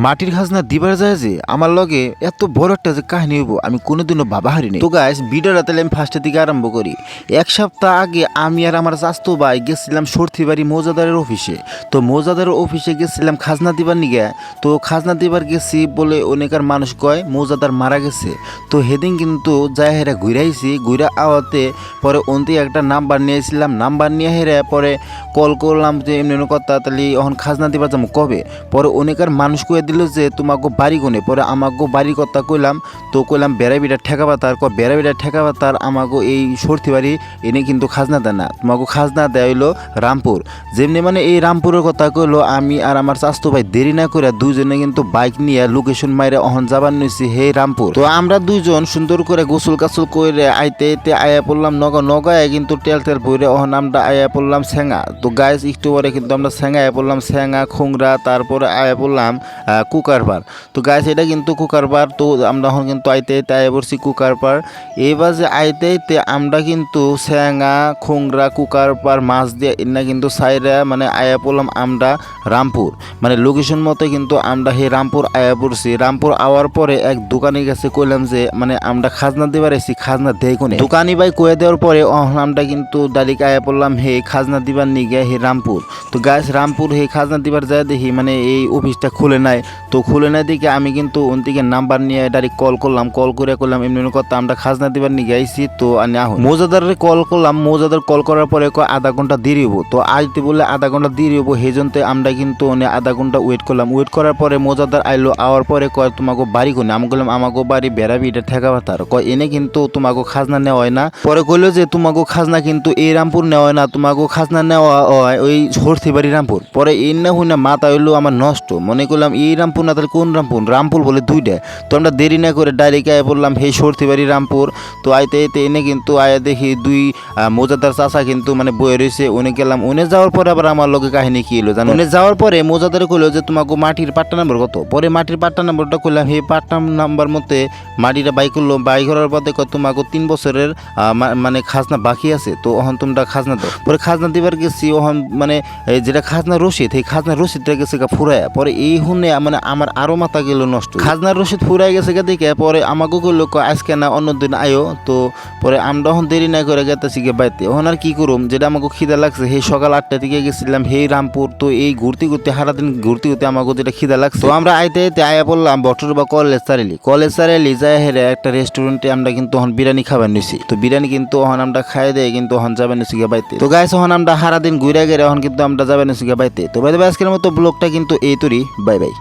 মাটির খাজনা দিবার যায় যে আমার লগে এত বড় একটা যে কাহিনী হইব আমি কোনোদিনও ভাবা হারিনি। তো গাইস ভিডিওটা তাহলে আমি ফার্স্টের দিকে আরম্ভ করি। এক সপ্তাহ আগে আমি আর আমার চাচতো ভাই গেছিলাম সর্তিবাড়ি মৌজাদারের অফিসে। তো মৌজাদারের অফিসে গেছিলাম খাজনা দিবার নিগে। তো খাজনা দিবার গেছি বলে অনেকার মানুষ কয় মৌজাদার মারা গেছে। তো সেদিন কিন্তু যাই হেরা ঘুরাইছি, ঘুরা আওয়াতে পরে অন্তি একটা নাম্বার নিয়েছিলাম, নাম্বার নিয়ে হেরে পরে কল করলাম যে এমনি কথা তাহলে এখন খাজনা দিবার যাবো কবে। পরে অনেকের মানুষ কয়ে দিল যে তোমাকে বাড়ি কোনে। পরে আমাকে বাড়ির কথা কইলাম, তো কইলাম বেড়াবিটা ঠেকাবাতার বেড়াবিটা ঠেকাবাতার আমাকে এই সর্তি বাড়ি এনে কিন্তু খাজনা দেয় না, তোমাকে খাজনা দেয় হইলো রামপুর। যেমনি মানে এই রামপুরের কথা কইলো আমি আর আমার চাচতো ভাই দেরি না করে দুইজনে কিন্তু বাইক নিয়ে লোকেশন মাইরে অহন যাবার নিছি হে রামপুর। তো আমরা দুইজন সুন্দর করে গোসল কাসল করে আইতে আইতে আয়া পড়লাম নগায় কিন্তু তেল ভরে অহন আমরা আয়া পড়লাম সেঙ্গা। তো গাইস একটু পরে কিন্তু আমরা সেঙ্গা আয়া পড়লাম, সেঙ্গা খুংরা, তারপরে আয়া পড়লাম কুকারবার। তো গাইস এটা কিন্তু কুকারবার। তো আমরা এখন কিন্তু আইতে আইতে আয়া পড়ছি কুকারবার। এইবার যে আইতে আইতে আমরা কিন্তু সেঙ্গা খুংরা কুকারবার মাছ দিয়ে এনে কিন্তু সাইরা মানে আয়া পড়লাম আমরা রামপুর। মানে লোকেশন মতো কিন্তু আমরা হে রামপুর আয়া পড়ছি। রামপুর আওয়ার পরে এক দোকানে গেছে কইলাম যে মানে আমরা খাজনা দিবার এসেছি, খাজনা দেয় কোনে। দোকানি ভাই কয়ে দেওয়ার পরে আমরা কিন্তু ডাইরেক্ট আয়া পড়লাম হে খাজনা দিবার নিগে হে রামপুর। তো গাইস রামপুর হে খাজনা দিবার যায় দেখি মানে এই অফিসটা খুলে নাই। তো খুলে নাই দিকে আমি কিন্তু ওনদিকে নাম্বার নিয়ে ডাইরেক্ট কল করলাম, কল করে করলাম এমনি কথা আমরা খাজনা দিবার নিয়ে আইছি। তো আমি আহ মৌজাদারের কল করলাম, মৌজাদার কল করার পরে আধা ঘন্টা দেরি হবো। তো আইতে বললে আধা ঘন্টা দেরি হবো, হেজন্তে আমরা কিন্তু আধা ঘন্টা ওয়েট করলাম। ওয়েট করার পরে মৌজাদার আইলো, আওয়ার পরে কয় তোমাকে বাড়ি কোনে। আমি বললাম আমাকে বাড়ি বেড়াবি এটা ঠেকাবাতার কয় এনে কিন্তু তোমাকে খাজনা নেওয়া হয় না। পরে কইলো যে তোমাকে খাজনা কিন্তু এই রামপুর নেওয়া হয় না, তোমাকে খাজনা নেওয়া হয় ওই সর্তিবাড়ি রামপুর। পরে এই না হই না মাথা হইলো আমার নষ্ট, মনে করলাম এই রামপুর না তাহলে কোন রামপুর, রামপুর বলে দুইটা। তো আমরা দেরি না করে ডাইরেক্ট আয় বললাম হে সর্তিবাড়ি রামপুর। তো আইতে আইতে এনে কিন্তু আয়া দেখি দুই মৌজাদার চাচা কিন্তু মানে বয়ে রয়েছে। উনি গেলাম, উনি যাওয়ার পরে আবার আমার লগে কাহিনী কি এলো জানো। উনি যাওয়ার পরে মৌজাদারে কইলো যে তোমাকে মাটির পাট্টা নাম্বার কত। পরে মাটির পাট্টা নাম্বারটা কইলাম, হে পাট্টা নাম্বার মতে মাটিটা বাই করলো, বাই করার পর দেখো তোমাকে 3 বছরের মানে খাজনা বাকি আছে। তো ওহন তোমরা খাজনা দাও। পরে খাজনা দিবার গেছি, ওহন মানে যেটা খাজনা রসিদ, এই খাজনা রসিদটা গেছে ফুরায়া। পরে এই হুনে মানে আমার আরো মাথা গেল নষ্ট, খাজনার রসিদ ফুরাই গেছে দেখে। পরে আমাকে কইলো আজকে না অন্যদিন আয়ো। তো পরে আমরা এখন দেরি না করে গেতেছি গিয়ে বাইতে। এখন আর কি করুম, যেটা আমাকে খিদা লাগছে সেই সকাল 8টা থেকে গেছিলাম সেই রামপুর। তো এই ঘুরতে ঘুরতে সারাদিন ঘুরতে ঘুরতে আমাকে যেটা খিদা লাগছে, তো আমরা আইতে আইতে আয়া বললাম বটর বা কলেজ সারেলি যায় হেরে একটা রেস্টুরেন্টে আমরা কিন্তু এখন বিরিয়ানি খাবার নিছি। তো বিরিয়ানি কিন্তু এখন আমরা খাই দেয় কিন্তু এখন যাবেন নিছি গিয়ে বাইতে। তো গাইস এখন আমরা সারাদিন ঘুরে গেলে এখন কিন্তু আমরা যাবেন নিছি গিয়ে বাইতে। তো বাইতে আজকের মতো ব্লগটা কিন্তু এই তৈরি, বাই বাই।